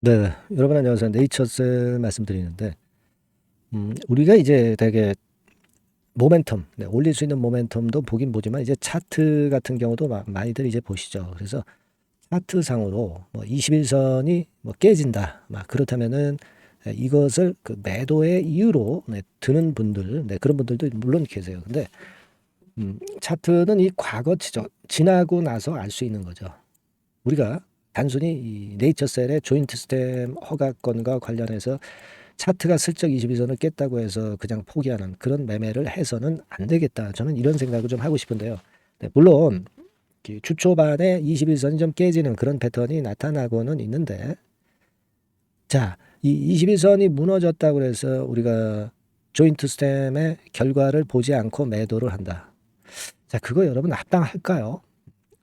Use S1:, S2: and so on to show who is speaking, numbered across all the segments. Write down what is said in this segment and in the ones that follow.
S1: 네. 여러분 안녕하세요. 네이처셀 말씀드리는데 우리가 이제 되게 모멘텀, 올릴 수 있는 모멘텀도 보긴 보지만 이제 차트 같은 경우도 많이들 이제 보시죠. 그래서 차트상으로 뭐 21선이 뭐 깨진다. 막 그렇다면은 이것을 그 매도의 이유로 드는 분들, 그런 분들도 물론 계세요. 근데 차트는 이 과거 지나고 나서 알 수 있는 거죠. 우리가 단순히 이 네이처셀의 조인트 스템 허가권과 관련해서 차트가 슬쩍 21선을 깼다고 해서 그냥 포기하는 그런 매매를 해서는 안 되겠다. 저는 이런 생각을 좀 하고 싶은데요. 물론 주 초반에 21선이 좀 깨지는 그런 패턴이 나타나고는 있는데, 자, 이 21선이 무너졌다고 해서 우리가 조인트 스템의 결과를 보지 않고 매도를 한다. 자, 그거 여러분 합당할까요?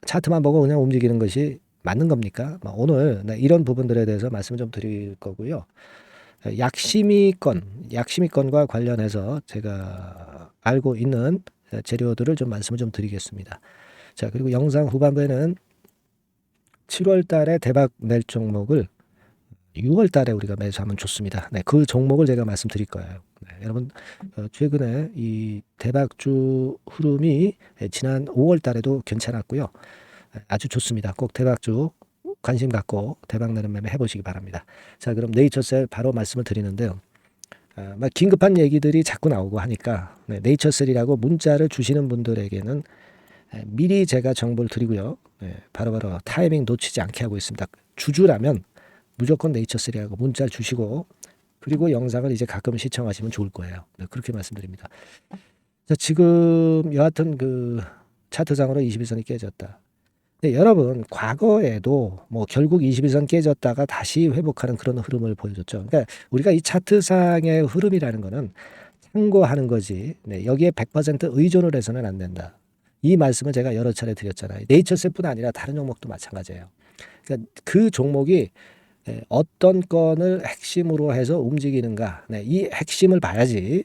S1: 차트만 보고 그냥 움직이는 것이 맞는 겁니까? 오늘 이런 부분들에 대해서 말씀을 좀 드릴 거고요. 약심이건과 관련해서 제가 알고 있는 재료들을 좀 말씀을 좀 드리겠습니다. 자, 그리고 영상 후반부에는 7월 달에 대박 낼 종목을 6월 달에 우리가 매수하면 좋습니다. 그 종목을 제가 말씀드릴 거예요. 여러분, 최근에 이 대박주 흐름이 지난 5월 달에도 괜찮았고요. 아주 좋습니다. 꼭 대박주 관심 갖고 대박 내는 매매 해보시기 바랍니다. 자, 그럼 네이처셀 바로 말씀을 드리는데요. 막 긴급한 얘기들이 자꾸 나오고 하니까 네이처셀이라고 문자를 주시는 분들에게는 미리 제가 정보를 드리고요. 바로바로 타이밍 놓치지 않게 하고 있습니다. 주주라면 무조건 네이처셀이라고 문자를 주시고 그리고 영상을 이제 가끔 시청하시면 좋을 거예요. 그렇게 말씀드립니다. 자, 지금 여하튼 그 차트상으로 21선이 깨졌다. 네, 여러분 과거에도 뭐 결국 21선 깨졌다가 다시 회복하는 그런 흐름을 보여줬죠. 그러니까 우리가 이 차트상의 흐름이라는 거는 참고하는 거지. 여기에 100% 의존을 해서는 안 된다. 이 말씀을 제가 여러 차례 드렸잖아요. 네이처셀뿐 아니라 다른 종목도 마찬가지예요. 그러니까 그 종목이 어떤 건을 핵심으로 해서 움직이는가. 이 핵심을 봐야지.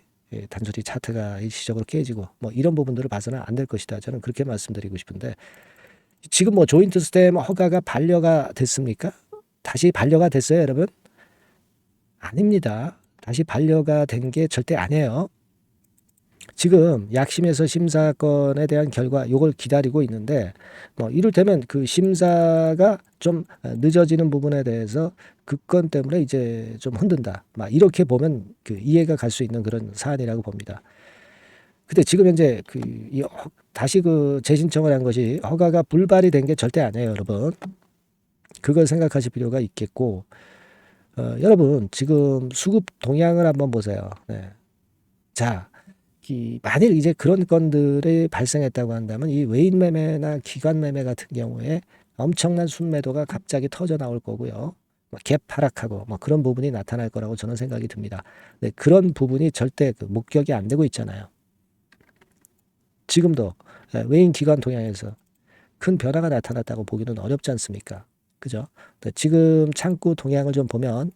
S1: 단순히 차트가 일시적으로 깨지고 뭐 이런 부분들을 봐서는 안 될 것이다. 저는 그렇게 말씀드리고 싶은데 지금 뭐 조인트 스템 허가가 반려가 됐습니까? 다시 반려가 됐어요, 여러분? 아닙니다. 다시 반려가 된 게 절대 아니에요. 지금 약심에서 심사권에 대한 결과 요걸 기다리고 있는데 뭐 이를테면 그 심사가 좀 늦어지는 부분에 대해서 그 건 때문에 이제 좀 흔든다. 막 이렇게 보면 그 이해가 갈 수 있는 그런 사안이라고 봅니다. 근데 지금 현재 다시 그 재신청을 한 것이 허가가 불발이 된 게 절대 아니에요, 여러분. 그걸 생각하실 필요가 있겠고, 여러분 지금 수급 동향을 한번 보세요. 자, 만일 이제 그런 건들이 발생했다고 한다면 이 외인 매매나 기관 매매 같은 경우에 엄청난 순매도가 갑자기 터져 나올 거고요. 갭 하락하고 뭐 그런 부분이 나타날 거라고 저는 생각이 듭니다. 그런 부분이 절대 목격이 안 되고 있잖아요. 지금도 외인 기관 동향에서 큰 변화가 나타났다고 보기는 어렵지 않습니까? 그죠? 지금 창구 동향을 좀 보면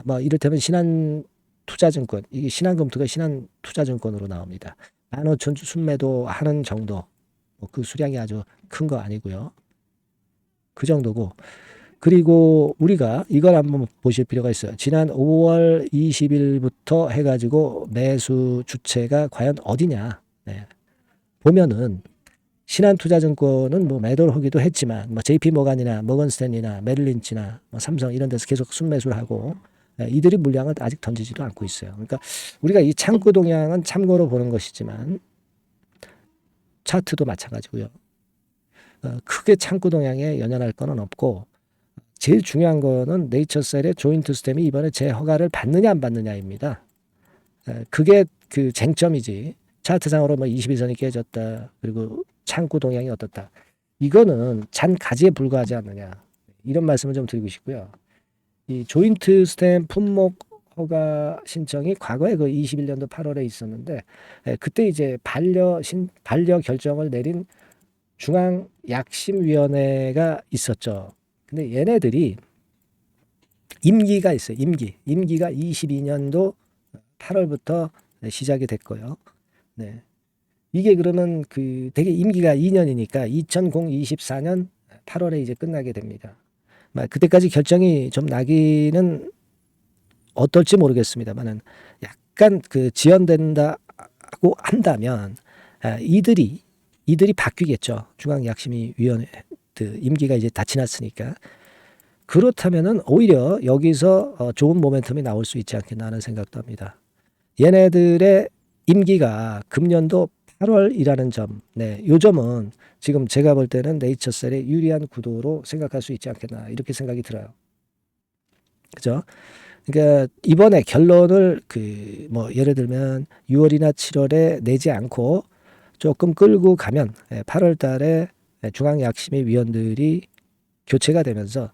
S1: 뭐 이를테면 신한투자증권, 이게 신한금투가 신한투자증권으로 나옵니다. 15,000주 순매도 하는 정도, 뭐그 수량이 아주 큰 거 아니고요. 그 정도고. 그리고 우리가 이걸 한번 보실 필요가 있어요. 지난 5월 20일부터 해가지고 매수 주체가 과연 어디냐. 보면은 신한투자증권은 뭐 매도를 하기도 했지만 뭐 JP모간이나 모건스탠리나 메릴린치나 뭐 삼성 이런 데서 계속 순매수를 하고 이들이 물량을 아직 던지지도 않고 있어요. 그러니까 우리가 이 창구 동향은 참고로 보는 것이지만 차트도 마찬가지고요. 크게 창구 동향에 연연할 거는 없고 제일 중요한 거는 네이처셀의 조인트 스템이 이번에 재허가를 받느냐 안 받느냐입니다. 그게 그 쟁점이지. 차트상으로 뭐 21선이 깨졌다. 그리고 창구 동향이 어떻다. 이거는 잔가지에 불과하지 않느냐. 이런 말씀을 좀 드리고 싶고요. 이 조인트 스템 품목 허가 신청이 과거에 그 21년도 8월에 있었는데 그때 이제 반려 결정을 내린 중앙약심위원회가 있었죠. 근데 얘네들이 임기가 있어요. 임기가 22년도 8월부터 시작이 됐고요. 네. 이게 그러면 그 되게 임기가 2년이니까 2024년 8월에 이제 끝나게 됩니다. 그때까지 결정이 좀 나기는 어떨지 모르겠습니다만은 약간 그 지연된다고 한다면 이들이 바뀌겠죠. 중앙약심위원회 임기가 이제 다 지났으니까. 그렇다면은 오히려 여기서 좋은 모멘텀이 나올 수 있지 않겠나 하는 생각도 합니다. 얘네들의 임기가 금년도 8월이라는 점, 요 점은 지금 제가 볼 때는 네이처셀의 유리한 구도로 생각할 수 있지 않겠나 이렇게 생각이 들어요. 그죠? 그러니까 이번에 결론을 예를 들면 6월이나 7월에 내지 않고 조금 끌고 가면 8월 달에 중앙약심위 위원들이 교체가 되면서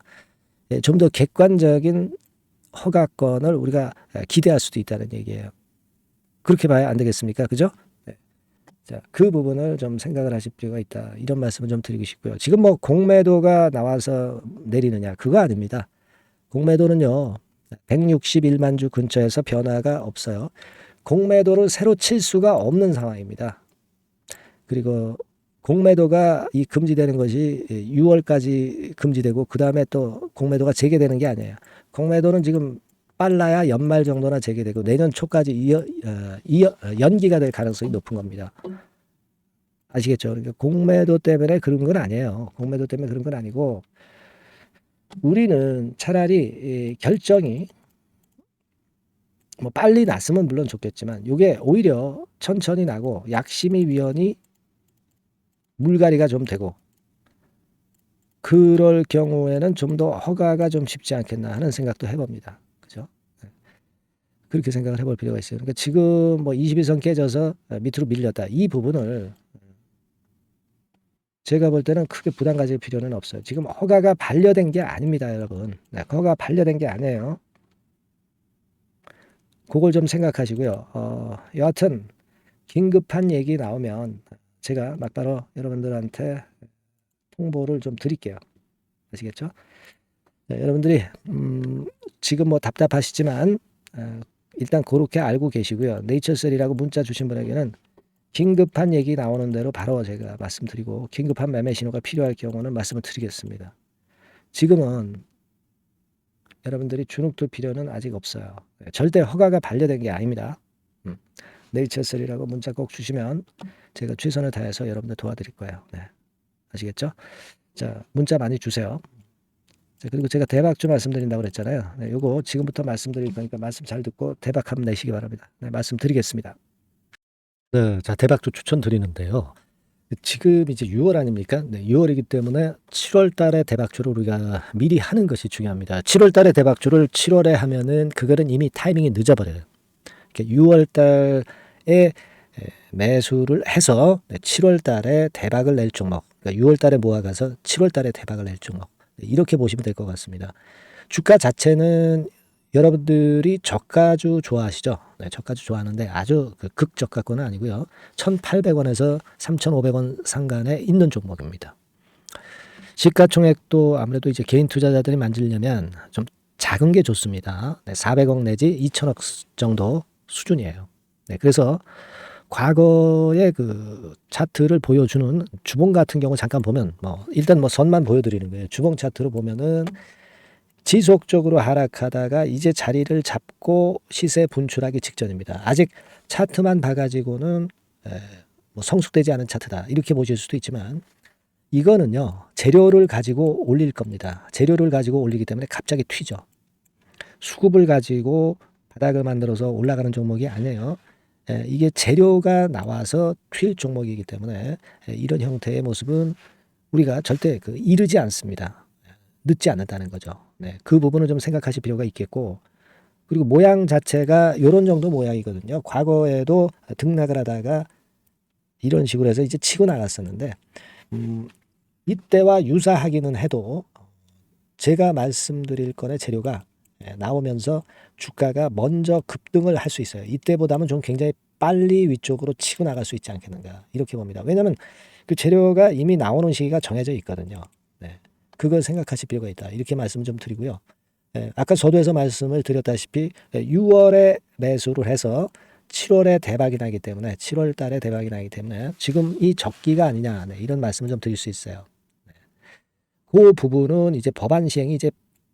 S1: 좀 더 객관적인 허가권을 우리가 기대할 수도 있다는 얘기예요. 그렇게 봐야 안 되겠습니까? 그죠? 자, 그 부분을 좀 생각을 하실 필요가 있다. 이런 말씀을 좀 드리고 싶고요. 지금 공매도가 나와서 내리느냐? 그거 아닙니다. 공매도는요, 161만 주 근처에서 변화가 없어요. 공매도를 새로 칠 수가 없는 상황입니다. 그리고 공매도가 금지되는 것이 6월까지 금지되고 그 다음에 또 공매도가 재개되는 게 아니에요. 공매도는 지금 빨라야 연말 정도나 재개되고 내년 초까지 연기가 될 가능성이 높은 겁니다. 아시겠죠? 그러니까 공매도 때문에 그런 건 아니에요. 공매도 때문에 그런 건 아니고 우리는 차라리 결정이 빨리 났으면 물론 좋겠지만 이게 오히려 천천히 나고 약심위위원이 물갈이가 좀 되고 그럴 경우에는 좀 더 허가가 좀 쉽지 않겠나 하는 생각도 해봅니다. 그죠? 그렇게 생각을 해볼 필요가 있어요. 그러니까 지금 21선 깨져서 밑으로 밀렸다. 이 부분을 제가 볼 때는 크게 부담 가질 필요는 없어요. 지금 허가가 반려된 게 아닙니다, 여러분. 허가가 반려된 게 아니에요. 그걸 좀 생각하시고요. 여하튼 긴급한 얘기 나오면 제가 막바로 여러분들한테 통보를 좀 드릴게요. 아시겠죠? 네, 여러분들이 지금 답답하시지만 일단 그렇게 알고 계시고요. 네이처셀이라고 문자 주신 분에게는 긴급한 얘기 나오는 대로 바로 제가 말씀드리고 긴급한 매매 신호가 필요할 경우는 말씀을 드리겠습니다. 지금은 여러분들이 주눅들 필요는 아직 없어요. 절대 허가가 반려된 게 아닙니다. 네이처셀이라고 문자 꼭 주시면 제가 최선을 다해서 여러분들 도와드릴 거예요. 네. 아시겠죠? 자, 문자 많이 주세요. 자, 그리고 제가 대박주 말씀드린다고 그랬잖아요. 네, 요거 지금부터 말씀드릴 거니까 말씀 잘 듣고 대박 한번 내시기 바랍니다. 네, 말씀드리겠습니다. 네, 자, 대박주 추천드리는데요. 지금 이제 6월 아닙니까? 네, 6월이기 때문에 7월 달에 대박주를 우리가 미리 하는 것이 중요합니다. 7월 달에 대박주를 7월에 하면은 그거는 이미 타이밍이 늦어버려요. 6월 달에 매수를 해서 7월 달에 대박을 낼 종목, 그러니까 6월 달에 모아가서 7월 달에 대박을 낼 종목, 이렇게 보시면 될 것 같습니다. 주가 자체는 여러분들이 저가주 좋아하시죠? 네, 저가주 좋아하는데 아주 극저가권은 아니고요. 1,800원에서 3,500원 상간에 있는 종목입니다. 시가총액도 아무래도 이제 개인 투자자들이 만지려면 좀 작은 게 좋습니다. 네, 400억 내지 2천억 정도 수준이에요. 네, 그래서 과거의 차트를 보여주는 주봉 같은 경우 잠깐 보면 일단 선만 보여드리는 거예요. 주봉 차트로 보면은 지속적으로 하락하다가 이제 자리를 잡고 시세 분출하기 직전입니다. 아직 차트만 봐가지고는 성숙되지 않은 차트다 이렇게 보실 수도 있지만 이거는요 재료를 가지고 올릴 겁니다. 재료를 가지고 올리기 때문에 갑자기 튀죠. 수급을 가지고 바닥을 만들어서 올라가는 종목이 아니에요. 이게 재료가 나와서 튈 종목이기 때문에 이런 형태의 모습은 우리가 절대 이르지 않습니다. 늦지 않는다는 거죠. 네, 그 부분을 좀 생각하실 필요가 있겠고 그리고 모양 자체가 이런 정도 모양이거든요. 과거에도 등락을 하다가 이런 식으로 해서 이제 치고 나갔었는데 이때와 유사하기는 해도 제가 말씀드릴 건의 재료가 나오면서 주가가 먼저 급등을 할 수 있어요. 이때보다는 좀 굉장히 빨리 위쪽으로 치고 나갈 수 있지 않겠는가 이렇게 봅니다. 왜냐하면 그 재료가 이미 나오는 시기가 정해져 있거든요. 네. 그걸 생각하실 필요가 있다. 이렇게 말씀을 좀 드리고요. 아까 서두에서 말씀을 드렸다시피 6월에 매수를 해서 7월에 대박이 나기 때문에 7월 달에 대박이 나기 때문에 지금 이 적기가 아니냐 이런 말씀을 좀 드릴 수 있어요. 그 부분은 이제 법안 시행이 이제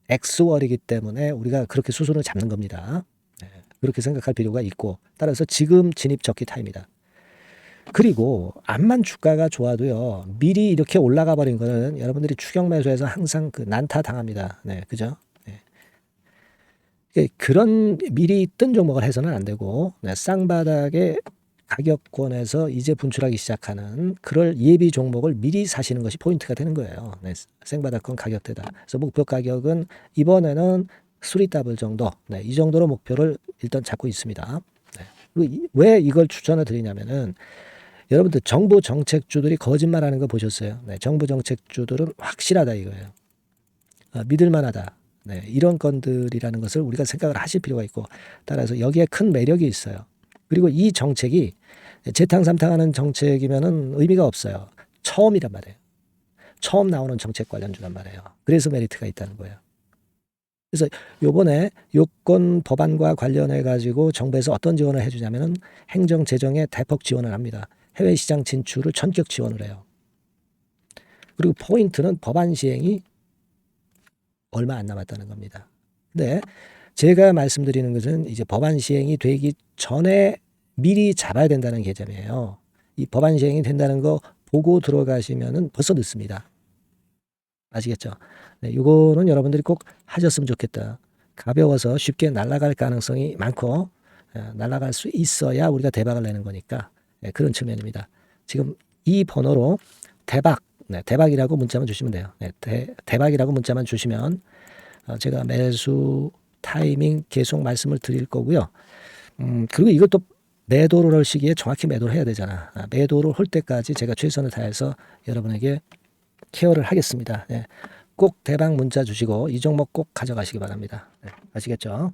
S1: X월이기 때문에 우리가 그렇게 수순을 잡는 겁니다. 그렇게 생각할 필요가 있고, 따라서 지금 진입 적기 타임이다. 그리고 암만 주가가 좋아도요, 미리 이렇게 올라가 버린 거는 여러분들이 추격 매수해서 항상 그 난타 당합니다. 네, 그죠? 네. 그런 미리 뜬 종목을 해서는 안 되고, 네, 쌍바닥의 가격권에서 이제 분출하기 시작하는 그럴 예비 종목을 미리 사시는 것이 포인트가 되는 거예요. 네, 생바닥권 가격대다. 그래서 목표 가격은 이번에는 3더블 정도, 네, 이 정도로 목표를 일단 잡고 있습니다. 네. 그리고 왜 이걸 추천을 드리냐면은 여러분들 정부 정책주들이 거짓말하는 거 보셨어요? 네, 정부 정책주들은 확실하다 이거예요. 믿을만하다. 네, 이런 건들이라는 것을 우리가 생각을 하실 필요가 있고, 따라서 여기에 큰 매력이 있어요. 그리고 이 정책이 재탕삼탕하는 정책이면은 의미가 없어요. 처음이란 말이에요. 처음 나오는 정책 관련주란 말이에요. 그래서 메리트가 있다는 거예요. 그래서 요번에 요건 법안과 관련해 가지고 정부에서 어떤 지원을 해주냐면은 행정 재정에 대폭 지원을 합니다. 해외 시장 진출을 전격 지원을 해요. 그리고 포인트는 법안 시행이 얼마 안 남았다는 겁니다. 근데 제가 말씀드리는 것은 이제 법안 시행이 되기 전에 미리 잡아야 된다는 개념이에요. 이 법안 시행이 된다는 거 보고 들어가시면은 벌써 늦습니다. 아시겠죠? 네, 이거는 여러분들이 꼭 하셨으면 좋겠다. 가벼워서 쉽게 날아갈 가능성이 많고, 날아갈 수 있어야 우리가 대박을 내는 거니까, 네, 그런 측면입니다. 지금 이 번호로 대박, 네, 대박이라고 문자만 주시면 돼요. 네, 대박이라고 문자만 주시면 제가 매수 타이밍 계속 말씀을 드릴 거고요. 그리고 이것도 매도를 할 시기에 정확히 매도를 해야 되잖아. 매도를 할 때까지 제가 최선을 다해서 여러분에게 케어를 하겠습니다. 네. 꼭 대박 문자 주시고 이 종목 꼭 가져가시기 바랍니다. 네, 아시겠죠?